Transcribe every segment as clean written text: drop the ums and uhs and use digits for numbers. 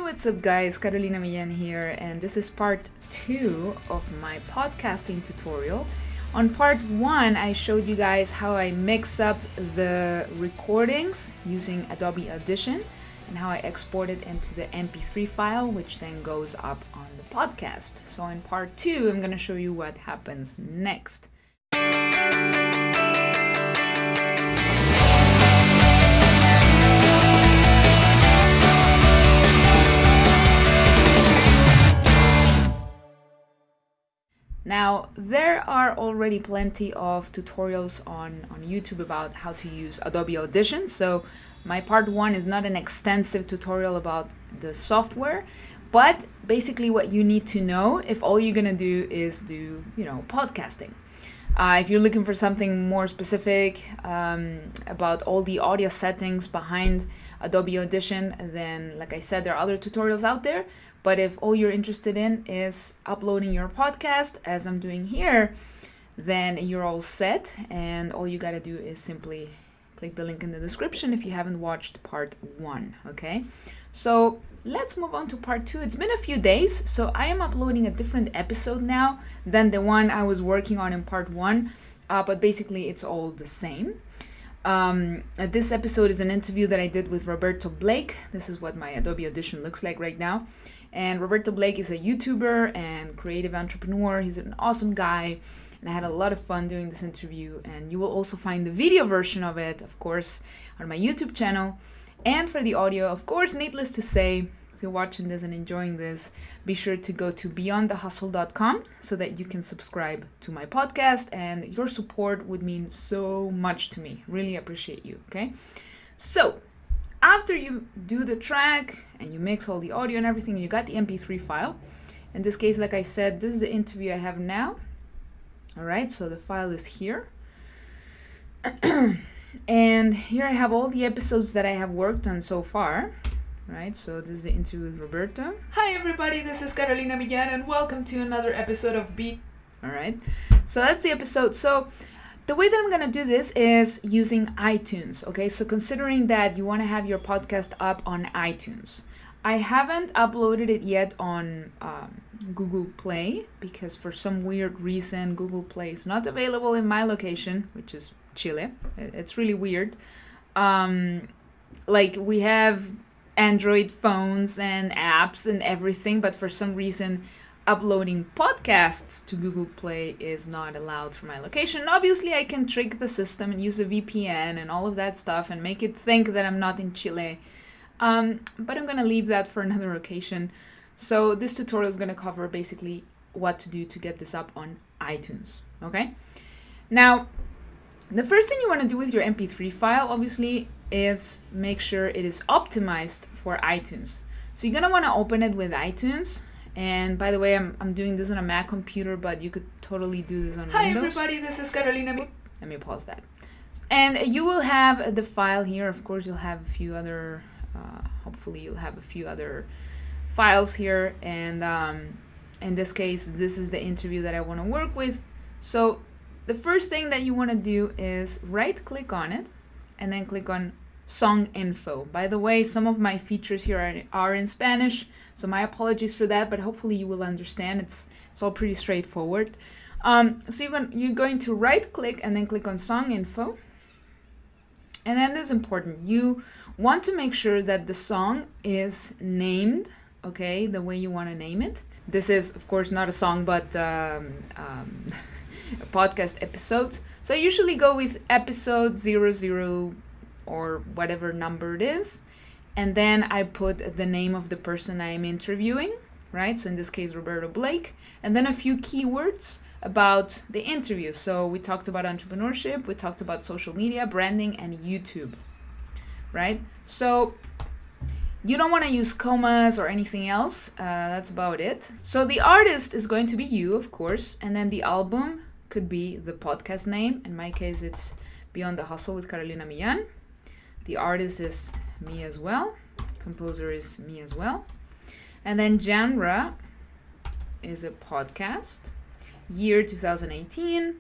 what's up guys, Carolina Millan here, and this is part 2 of my podcasting tutorial. On part 1, I showed you guys how I mix up the recordings using Adobe Audition and how I export it into the MP3 file, which then goes up on the podcast. So in part 2, I'm going to show you what happens next. Now, there are already plenty of tutorials on YouTube about how to use Adobe Audition. So my part 1 is not an extensive tutorial about the software, but basically what you need to know if all you're gonna do is do, podcasting. If you're looking for something more specific about all the audio settings behind Adobe Audition, then like I said, there are other tutorials out there. But if all you're interested in is uploading your podcast, as I'm doing here, then you're all set. And all you gotta do is simply click the link in the description if you haven't watched part 1, okay? So let's move on to part 2. It's been a few days, so I am uploading a different episode now than the one I was working on in part 1, but basically it's all the same. This episode is an interview that I did with Roberto Blake. This is what my Adobe Audition looks like right now. And Roberto Blake is a YouTuber and creative entrepreneur. He's an awesome guy, and I had a lot of fun doing this interview. And you will also find the video version of it, of course, on my YouTube channel. And for the audio, of course, needless to say, if you're watching this and enjoying this, be sure to go to beyondthehustle.com so that you can subscribe to my podcast, and your support would mean so much to me. Really appreciate you, okay? So, after you do the track and you mix all the audio and everything, you got the MP3 file. In this case, like I said, this is the interview I have now. All right, so the file is here. And here I have all the episodes that I have worked on so far. Right, so this is the interview with Roberto. Hi everybody, this is Carolina Millan and welcome to another episode of Beat. All right, so that's the episode. So the way that I'm gonna do this is using iTunes, okay? So considering that you wanna have your podcast up on iTunes. I haven't uploaded it yet on Google Play because for some weird reason, Google Play is not available in my location, which is Chile. It's really weird. Like we have Android phones and apps and everything, but for some reason uploading podcasts to Google Play is not allowed for my location. Obviously I can trick the system and use a VPN and all of that stuff and make it think that I'm not in Chile, but I'm gonna leave that for another occasion. So this tutorial is gonna cover basically what to do to get this up on iTunes, okay? Now the first thing you want to do with your MP3 file obviously is make sure it is optimized for iTunes. So you're gonna want to open it with iTunes. And by the way, I'm doing this on a Mac computer, but you could totally do this on Windows. Hi everybody, this is Carolina. Let me pause that. And you will have the file here. Of course, you'll have a few other, hopefully you'll have a few other files here. And in this case, this is the interview that I want to work with. So the first thing that you want to do is right click on it and then click on Song Info. By the way, some of my features here are in Spanish, so my apologies for that, but hopefully you will understand. It's all pretty straightforward. So you're going to right click and then click on Song Info. And then this is important. You want to make sure that the song is named, okay, the way you want to name it. This is, of course, not a song, but a podcast episode. So I usually go with episode 00 or whatever number it is. And then I put the name of the person I am interviewing, right? So in this case, Roberto Blake. And then a few keywords about the interview. So we talked about entrepreneurship, we talked about social media, branding, and YouTube, right? So you don't want to use commas or anything else. That's about it. So the artist is going to be you, of course. And then the album could be the podcast name. In my case, it's Beyond the Hustle with Carolina Millan. The artist is me as well. Composer is me as well. And then genre is a podcast. Year 2018.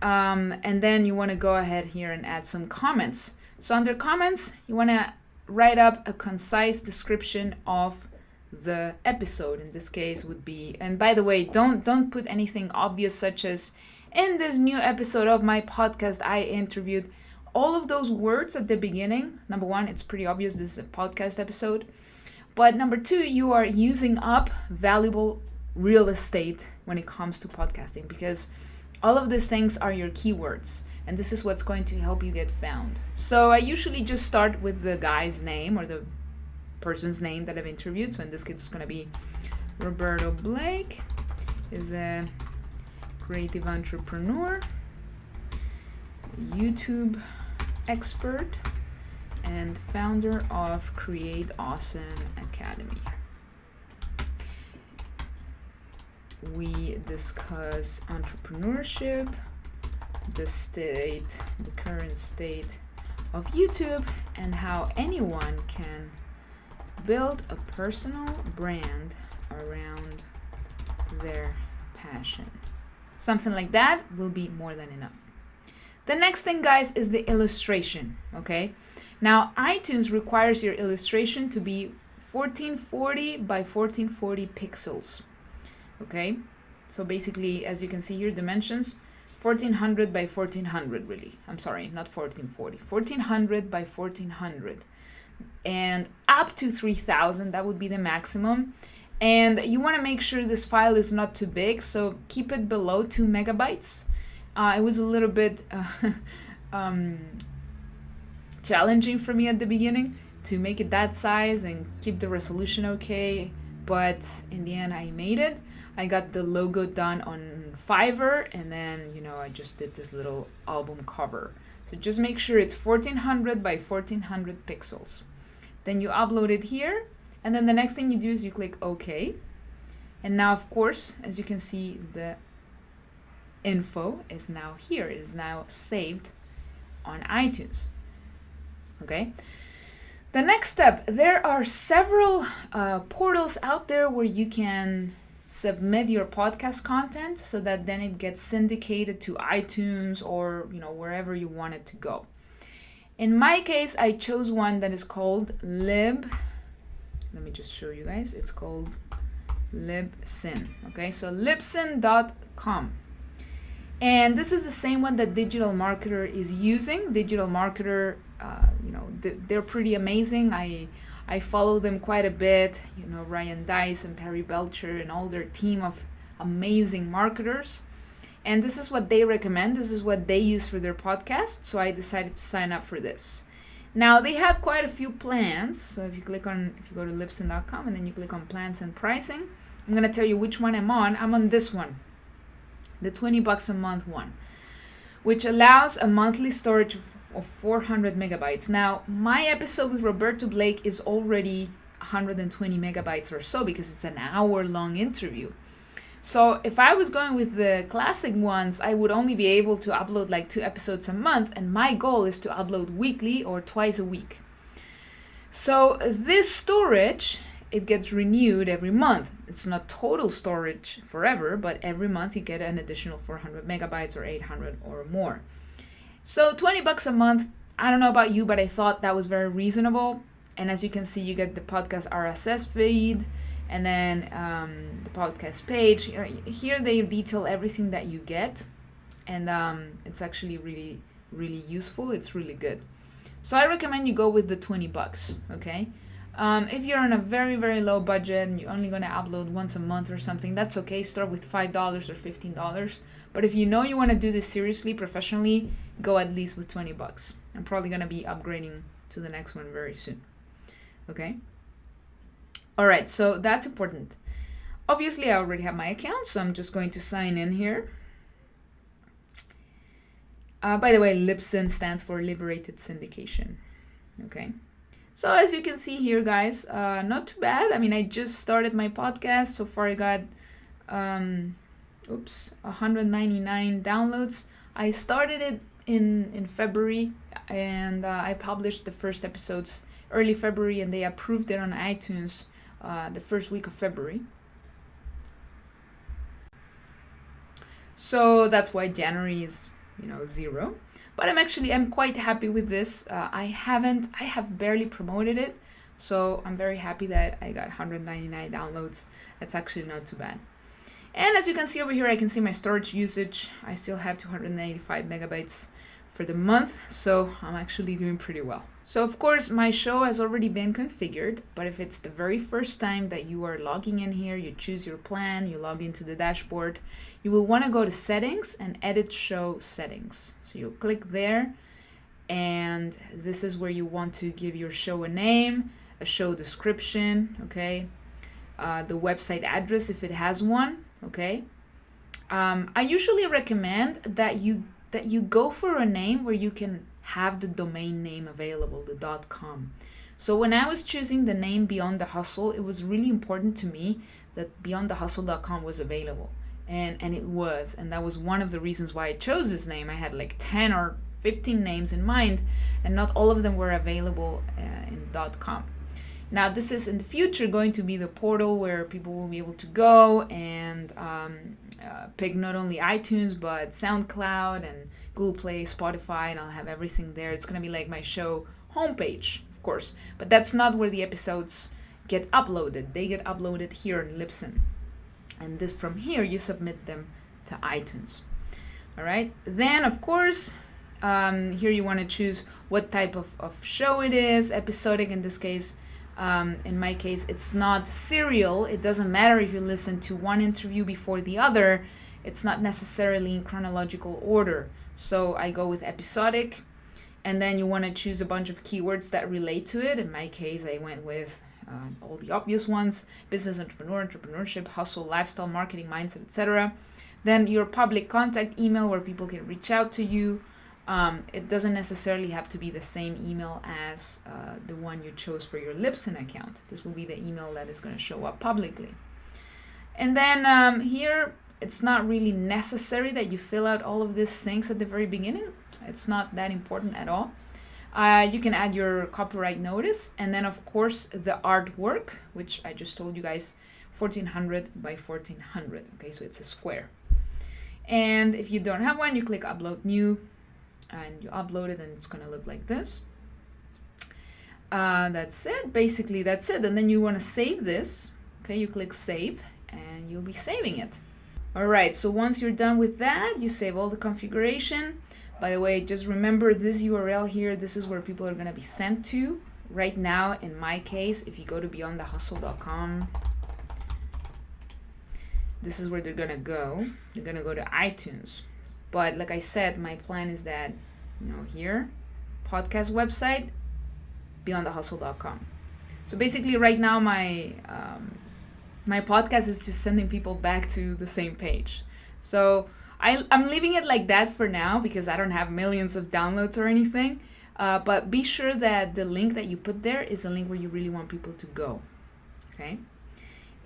And then you want to go ahead here and add some comments. So under comments, you want to write up a concise description of the episode. In this case would be, and by the way, don't put anything obvious such as, in this new episode of my podcast I interviewed. All of those words at the beginning, number one, it's pretty obvious this is a podcast episode. But number two, you are using up valuable real estate when it comes to podcasting, because all of these things are your keywords, and this is what's going to help you get found. So I usually just start with the guy's name or the person's name that I've interviewed. So in this case, it's going to be Roberto Blake, is a creative entrepreneur, YouTube expert, and founder of Create Awesome Academy. We discuss entrepreneurship, the current state of YouTube, and how anyone can build a personal brand around their passion. Something like that will be more than enough. The next thing, guys, is the illustration, okay? Now, iTunes requires your illustration to be 1440 by 1440 pixels, okay? So basically, as you can see here, dimensions, 1400 by 1400, really. I'm sorry, not 1440. 1400 by 1400. And up to 3000, that would be the maximum. And you want to make sure this file is not too big, so keep it below 2 megabytes. It was a little bit challenging for me at the beginning to make it that size and keep the resolution okay, but in the end I made it. I got the logo done on Fiverr, and then, you know, I just did this little album cover. So just make sure it's 1400 by 1400 pixels. Then you upload it here, and then the next thing you do is you click OK. And now, of course, as you can see, the info is now here. It is now saved on iTunes. Okay. The next step, there are several portals out there where you can submit your podcast content so that then it gets syndicated to iTunes or, you know, wherever you want it to go. In my case, I chose one that is called Let me just show you guys. It's called Libsyn. Okay, so libsyn.com. And this is the same one that Digital Marketer is using. Digital Marketer, you know, they're pretty amazing. I follow them quite a bit, you know, Ryan Dice and Perry Belcher and all their team of amazing marketers. And this is what they recommend. This is what they use for their podcast. So I decided to sign up for this. Now they have quite a few plans. So if you go to libsyn.com and then you click on plans and pricing, I'm going to tell you which one I'm on. I'm on this one, the $20 a month one, which allows a monthly storage of 400 megabytes. Now, my episode with Roberto Blake is already 120 megabytes or so because it's an hour-long interview. So if I was going with the classic ones, I would only be able to upload like 2 episodes a month, and my goal is to upload weekly or twice a week. So this storage, it gets renewed every month. It's not total storage forever, but every month you get an additional 400 megabytes or 800 or more. So $20 a month, I don't know about you, but I thought that was very reasonable. And as you can see, you get the podcast RSS feed, and then the podcast page. Here they detail everything that you get, and it's actually really, really useful. It's really good. So I recommend you go with the $20, okay? If you're on a very, very low budget and you're only going to upload once a month or something, that's okay. Start with $5 or $15. But if you know you want to do this seriously, professionally, go at least with $20. I'm probably going to be upgrading to the next one very soon. Okay? All right, so that's important. Obviously, I already have my account, so I'm just going to sign in here. By the way, Libsyn stands for Liberated Syndication. Okay? So as you can see here, guys, not too bad. I mean, I just started my podcast. So far I got 199 downloads. I started it in February, and I published the first episodes early February, and they approved it on iTunes the first week of February. So that's why January is 0. But I'm quite happy with this. I have barely promoted it, so I'm very happy that I got 199 downloads. That's actually not too bad. And as you can see over here, I can see my storage usage. I still have 285 megabytes for the month, so I'm actually doing pretty well. So of course, my show has already been configured, but if it's the very first time that you are logging in here, you choose your plan, you log into the dashboard, you will want to go to settings and edit show settings. So you'll click there, and this is where you want to give your show a name, a show description, okay, the website address if it has one, okay. I usually recommend that you go for a name where you can have the domain name available, the .com. So when I was choosing the name Beyond the Hustle, it was really important to me that beyondthehustle.com was available. And it was. And that was one of the reasons why I chose this name. I had like 10 or 15 names in mind, and not all of them were available in .com. Now, this is in the future going to be the portal where people will be able to go and pick not only iTunes, but SoundCloud and Google Play, Spotify, and I'll have everything there. It's going to be like my show homepage, of course. But that's not where the episodes get uploaded. They get uploaded here in Libsyn. And this from here, you submit them to iTunes. All right. Then, of course, here you want to choose what type of show it is, episodic in this case. In my case, it's not serial. It doesn't matter if you listen to one interview before the other. It's not necessarily in chronological order. So I go with episodic, and then you want to choose a bunch of keywords that relate to it. In my case, I went with all the obvious ones: business, entrepreneur, entrepreneurship, hustle, lifestyle, marketing, mindset, etc. Then your public contact email where people can reach out to you. It doesn't necessarily have to be the same email as the one you chose for your Libsyn account. This will be the email that is going to show up publicly. And then here, it's not really necessary that you fill out all of these things at the very beginning. It's not that important at all. You can add your copyright notice, and then of course the artwork, which I just told you guys, 1400 by 1400. Okay, so it's a square. And if you don't have one, you click upload new, and you upload it, and it's gonna look like this. That's it. Basically, that's it. And then you want to save this. Okay, you click save, and you'll be saving it. All right, so once you're done with that, you save all the configuration. By the way, just remember this URL here. This is where people are going to be sent to. Right now, in my case, if you go to beyondthehustle.com, this is where they're going to go. They're going to go to iTunes. But like I said, my plan is that, here, podcast website, beyondthehustle.com. So basically right now my podcast is just sending people back to the same page. So I'm leaving it like that for now because I don't have millions of downloads or anything. But be sure that the link that you put there is a link where you really want people to go. Okay.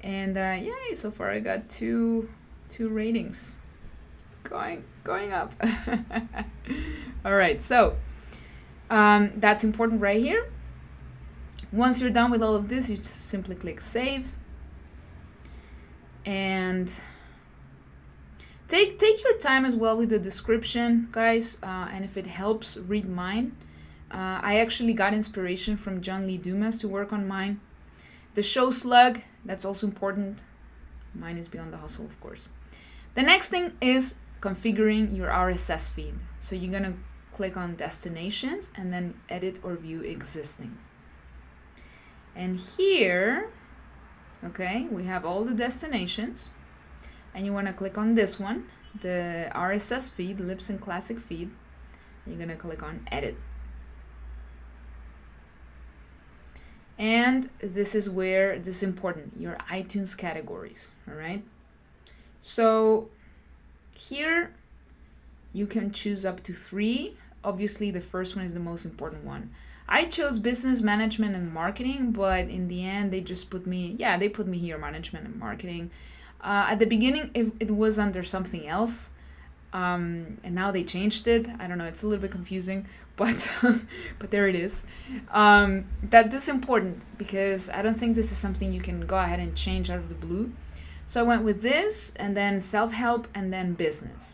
And yay, so far I got two ratings. Going up. All right, so that's important right here. Once you're done with all of this, you just simply click save. And take your time as well with the description, guys. And if it helps, read mine. I actually got inspiration from John Lee Dumas to work on mine. The show slug, that's also important. Mine is Beyond the Hustle, of course. The next thing is configuring your RSS feed. So you're gonna click on destinations and then edit or view existing. And here, okay, we have all the destinations, and you want to click on this one, the RSS feed, Libsyn Classic feed. You're going to click on edit. And this is where this is important, your iTunes categories, all right? So here you can choose up to 3. Obviously, the first one is the most important one. I chose business management and marketing, but in the end, they just put me here, management and marketing. At the beginning, it was under something else, and now they changed it. I don't know, it's a little bit confusing, but but there it is. That is important because I don't think this is something you can go ahead and change out of the blue. So I went with this, and then self-help, and then business.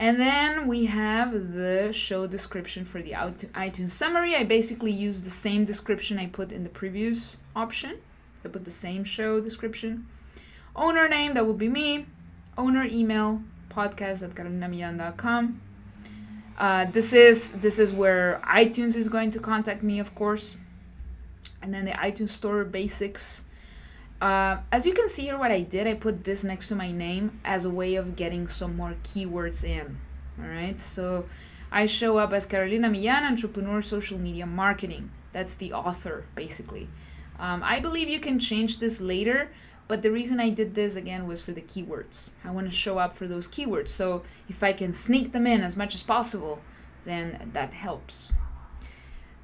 And then we have the show description for the iTunes summary. I basically use the same description I put in the previous option. So I put the same show description. Owner name, that will be me. Owner email, podcast@carolinamillan.com. This is where iTunes is going to contact me, of course. And then the iTunes Store basics. As you can see here, what I did, I put this next to my name as a way of getting some more keywords in. All right, so I show up as Carolina Millan, entrepreneur, social media marketing. That's the author, basically. I believe you can change this later, but the reason I did this again was for the keywords. I want to show up for those keywords. So if I can sneak them in as much as possible, then that helps.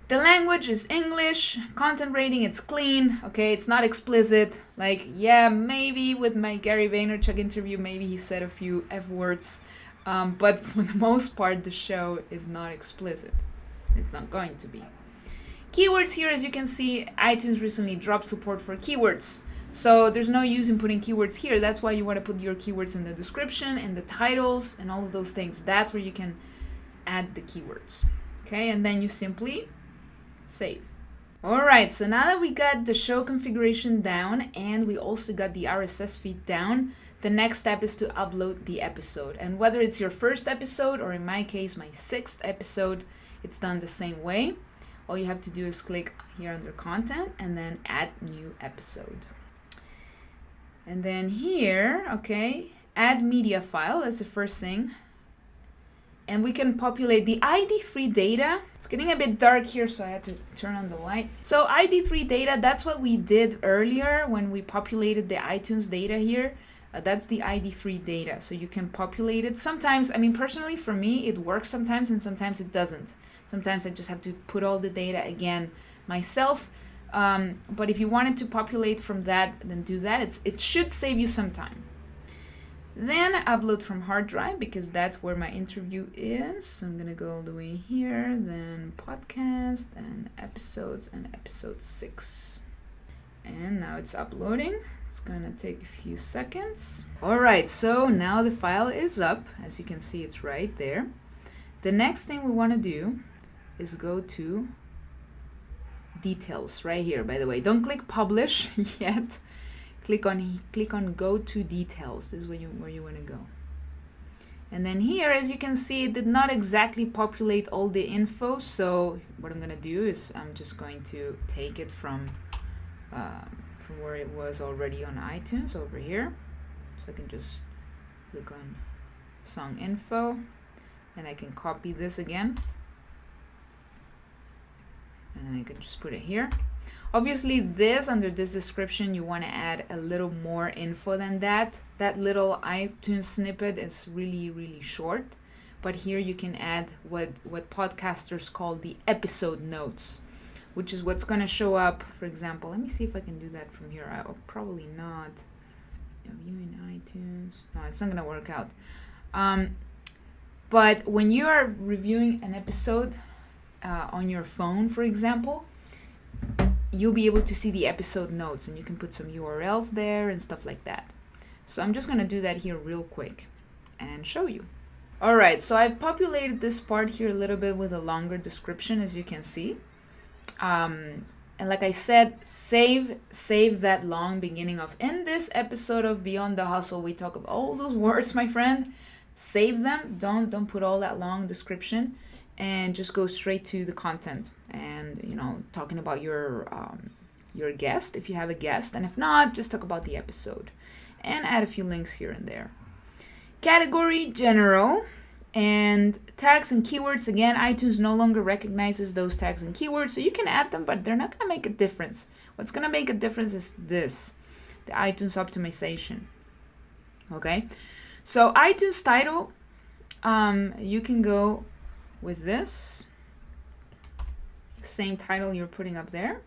The language is English. Content rating, it's clean. Okay, it's not explicit. Like, yeah, maybe with my Gary Vaynerchuk interview, maybe he said a few F words. But for the most part, the show is not explicit. It's not going to be. Keywords here, as you can see, iTunes recently dropped support for keywords. So there's no use in putting keywords here. That's why you want to put your keywords in the description, in the titles, and all of those things. That's where you can add the keywords. Okay, and then you simply save. All right, so now that we got the show configuration down and we also got the RSS feed down, the next step is to upload the episode. And whether it's your first episode or in my case, my 6th episode, it's done the same way. All you have to do is click here under content and then add new episode. And then here, okay, add media file, that's the first thing. And we can populate the ID3 data. It's getting a bit dark here, so I had to turn on the light. So ID3 data, that's what we did earlier when we populated the iTunes data here. That's the ID3 data. So you can populate it. Sometimes, I mean, personally for me, it works sometimes and sometimes it doesn't. Sometimes I just have to put all the data again myself. But if you wanted to populate from that, then do that. It should save you some time. Then upload from hard drive because that's where my interview is. So I'm gonna go all the way here, then podcast and episodes and episode 6. And now it's uploading. It's gonna take a few seconds. All right, so now the file is up. As you can see, it's right there. The next thing we wanna do is go to details right here, by the way. Don't click publish yet. Click on go to details. This is where you want to go. And then here, as you can see, it did not exactly populate all the info. So what I'm going to do is I'm just going to take it from where it was already on iTunes over here. So I can just click on song info and I can copy this again. And I can just put it here. Obviously, under this description, you want to add a little more info than that. That little iTunes snippet is really, really short. But here you can add what podcasters call the episode notes, which is what's going to show up. For example, let me see if I can do that from here. I'll probably not. Viewing iTunes. No, it's not going to work out. But when you are reviewing an episode on your phone, for example, you'll be able to see the episode notes and you can put some URLs there and stuff like that. So I'm just going to do that here real quick and show you. All right, so I've populated this part here a little bit with a longer description, as you can see. And like I said, save that long beginning of, in this episode of Beyond the Hustle, we talk about all those words, my friend. Save them. Don't put all that long description. And just go straight to the content and, talking about your guest, if you have a guest. And if not, just talk about the episode and add a few links here and there. Category, general, and tags and keywords. Again, iTunes no longer recognizes those tags and keywords, so you can add them, but they're not going to make a difference. What's going to make a difference is this, the iTunes optimization. Okay, so iTunes title, you can go with this same title you're putting up there.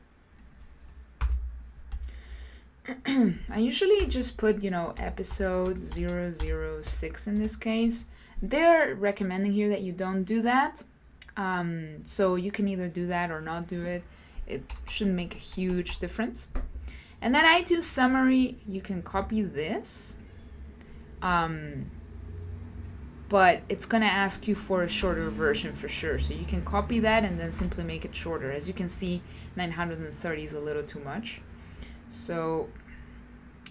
I usually just put, episode 006 in this case. They're recommending here that you don't do that. So you can either do that or not do it. It shouldn't make a huge difference. And then iTunes summary, you can copy this. But but it's gonna ask you for a shorter version for sure. So you can copy that and then simply make it shorter. As you can see, 930 is a little too much. So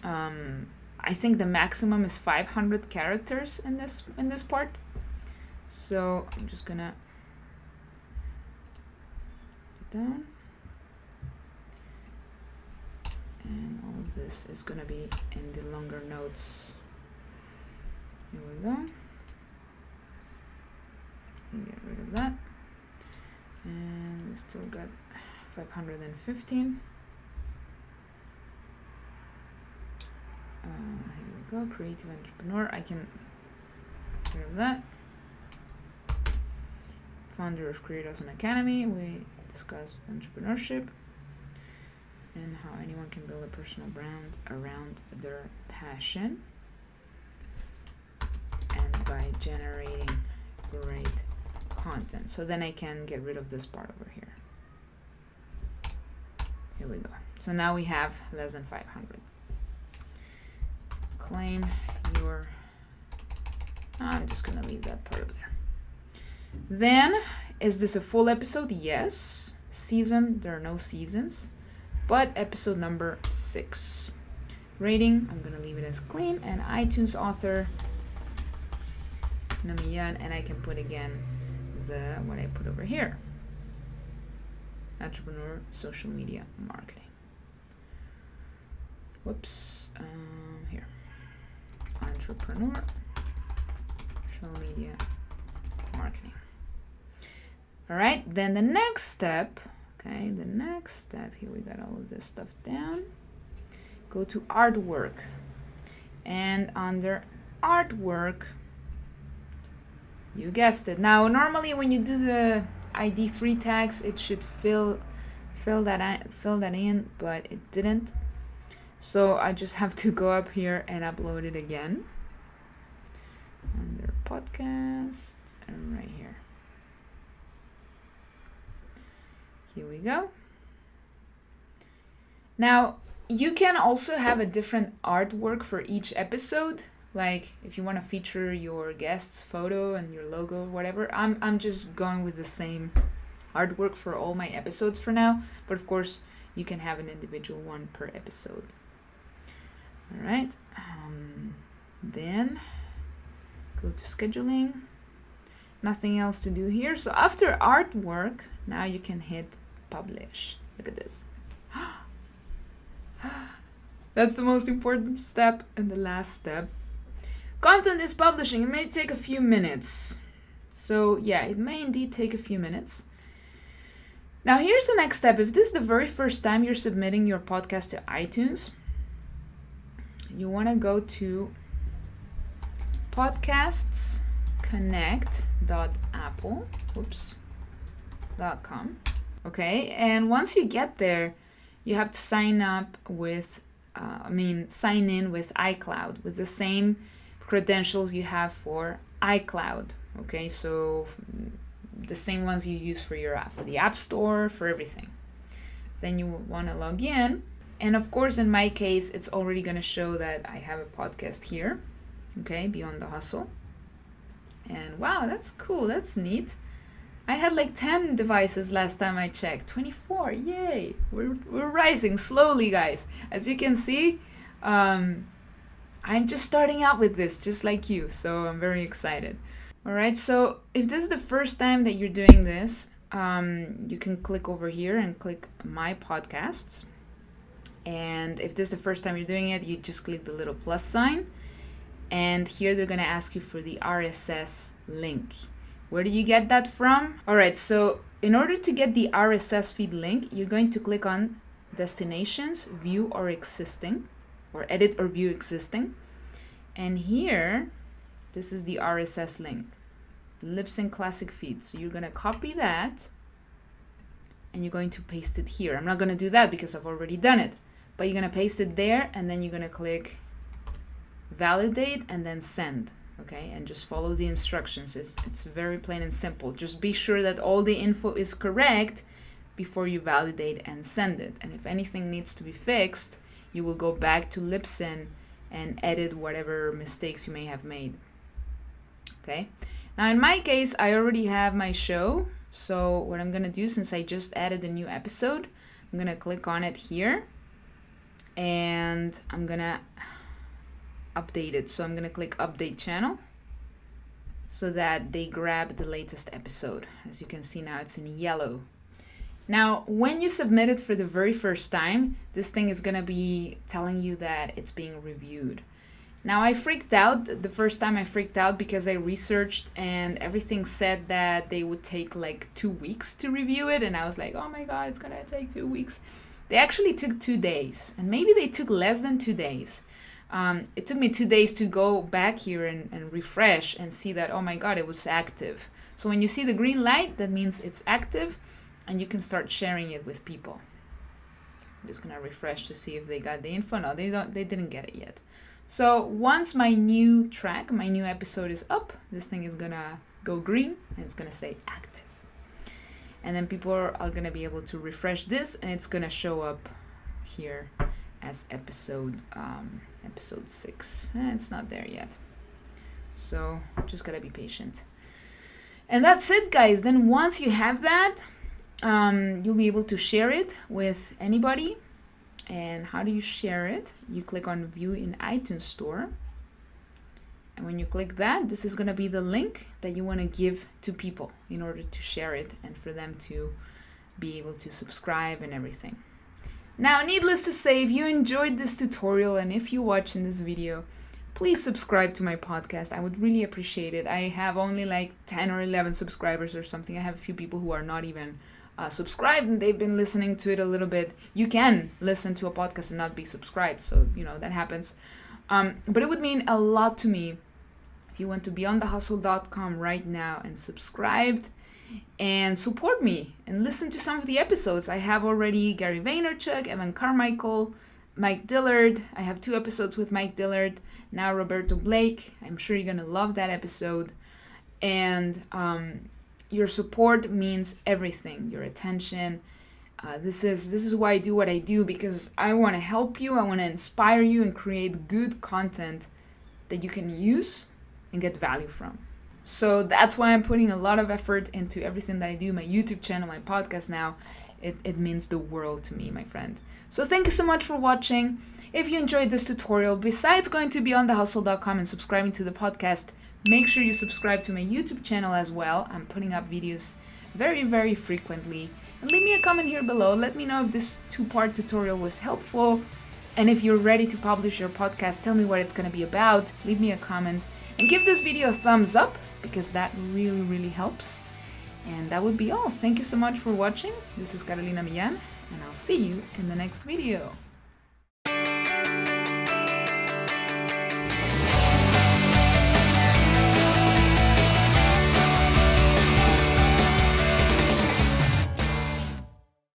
I think the maximum is 500 characters in this part. So I'm just gonna get down. And all of this is gonna be in the longer notes. Here we go. Get rid of that. And we still got 515. Here we go, creative entrepreneur. I can get rid of that. Founder of Creators Academy. We discuss entrepreneurship and how anyone can build a personal brand around their passion and by generating great content. So then I can get rid of this part over here. Here we go. So now we have less than 500. Claim your... I'm just gonna leave that part up there. Then, is this a full episode? Yes. Season, there are no seasons. But episode number 6. Rating, I'm gonna leave it as clean. And iTunes author, Millan, and I can put again what I put over here. Entrepreneur, social media, marketing. Whoops, here. Entrepreneur, social media, marketing. All right, then the next step, here we got all of this stuff down. Go to artwork. And under artwork, you guessed it. Now, normally when you do the ID3 tags, it should fill that in, but it didn't. So I just have to go up here and upload it again. Under podcast, and right here. Here we go. Now, you can also have a different artwork for each episode. Like if you want to feature your guest's photo and your logo, whatever. I'm just going with the same artwork for all my episodes for now. But of course, you can have an individual one per episode. All right. Then go to scheduling. Nothing else to do here. So after artwork, now you can hit publish. Look at this. That's the most important step and the last step. Content is publishing. It may take a few minutes. So yeah, it may indeed take a few minutes. Now here's the next step. If this is the very first time you're submitting your podcast to iTunes, you want to go to podcastsconnect.apple.com. Okay, and once you get there, you have to sign in with iCloud with the same credentials you have for iCloud. Okay, so the same ones you use for your app, for the App Store, for everything. Then you want to log in. And of course, in my case, it's already going to show that I have a podcast here. Okay, Beyond the Hustle. And wow, that's cool. That's neat. I had like 10 devices last time I checked. 24, yay! We're rising slowly, guys. As you can see, I'm just starting out with this, just like you. So I'm very excited. All right, so if this is the first time that you're doing this, you can click over here and click My Podcasts. And if this is the first time you're doing it, you just click the little plus sign. And here they're going to ask you for the RSS link. Where do you get that from? All right, so in order to get the RSS feed link, you're going to click on Destinations, View or Existing, or Edit or View Existing. And here, this is the RSS link, the Libsyn Classic feed. So you're going to copy that and you're going to paste it here. I'm not going to do that because I've already done it, but you're going to paste it there and then you're going to click Validate and then Send. Okay, and just follow the instructions. It's very plain and simple. Just be sure that all the info is correct before you validate and send it. And if anything needs to be fixed, you will go back to Libsyn and edit whatever mistakes you may have made. Okay. Now in my case, I already have my show. So what I'm going to do, since I just added a new episode, I'm going to click on it here and I'm going to update it. So I'm going to click update channel so that they grab the latest episode. As you can see now, it's in yellow. Now, when you submit it for the very first time, this thing is going to be telling you that it's being reviewed. Now, I freaked out. The first time I freaked out because I researched and everything said that they would take like 2 weeks to review it. And I was like, oh my God, it's going to take 2 weeks. They actually took 2 days, and maybe they took less than 2 days. It took me 2 days to go back here and refresh and see that, oh my God, it was active. So when you see the green light, that means it's active and you can start sharing it with people. I'm just going to refresh to see if they got the info. No, they didn't get it yet. So once my new track, my new episode is up, this thing is going to go green and it's going to say active. And then people are going to be able to refresh this and it's going to show up here as episode 6. It's not there yet. So just got to be patient. And that's it, guys. Then once you have that, you'll be able to share it with anybody. And how do you share it? You click on view in iTunes Store. And when you click that, this is going to be the link that you want to give to people in order to share it and for them to be able to subscribe and everything. Now, needless to say, if you enjoyed this tutorial and if you're watching this video, please subscribe to my podcast. I would really appreciate it. I have only like 10 or 11 subscribers or something. I have a few people who are not even subscribed and they've been listening to it a little bit. You can listen to a podcast and not be subscribed. So, that happens. But it would mean a lot to me if you went to beyondthehustle.com right now and subscribed and support me and listen to some of the episodes. I have already Gary Vaynerchuk, Evan Carmichael, Mike Dillard. I have 2 episodes with Mike Dillard. Now Roberto Blake. I'm sure you're going to love that episode. And your support means everything. Your attention. This is why I do what I do, because I want to help you. I want to inspire you and create good content that you can use and get value from. So that's why I'm putting a lot of effort into everything that I do. My YouTube channel, my podcast now. It means the world to me, my friend. So thank you so much for watching. If you enjoyed this tutorial, besides going to beyondthehustle.com and subscribing to the podcast, make sure you subscribe to my YouTube channel as well. I'm putting up videos very, very frequently. And leave me a comment here below. Let me know if this 2-part tutorial was helpful. And if you're ready to publish your podcast, tell me what it's going to be about. Leave me a comment. And give this video a thumbs up, because that really, really helps. And that would be all. Thank you so much for watching. This is Carolina Millan, and I'll see you in the next video.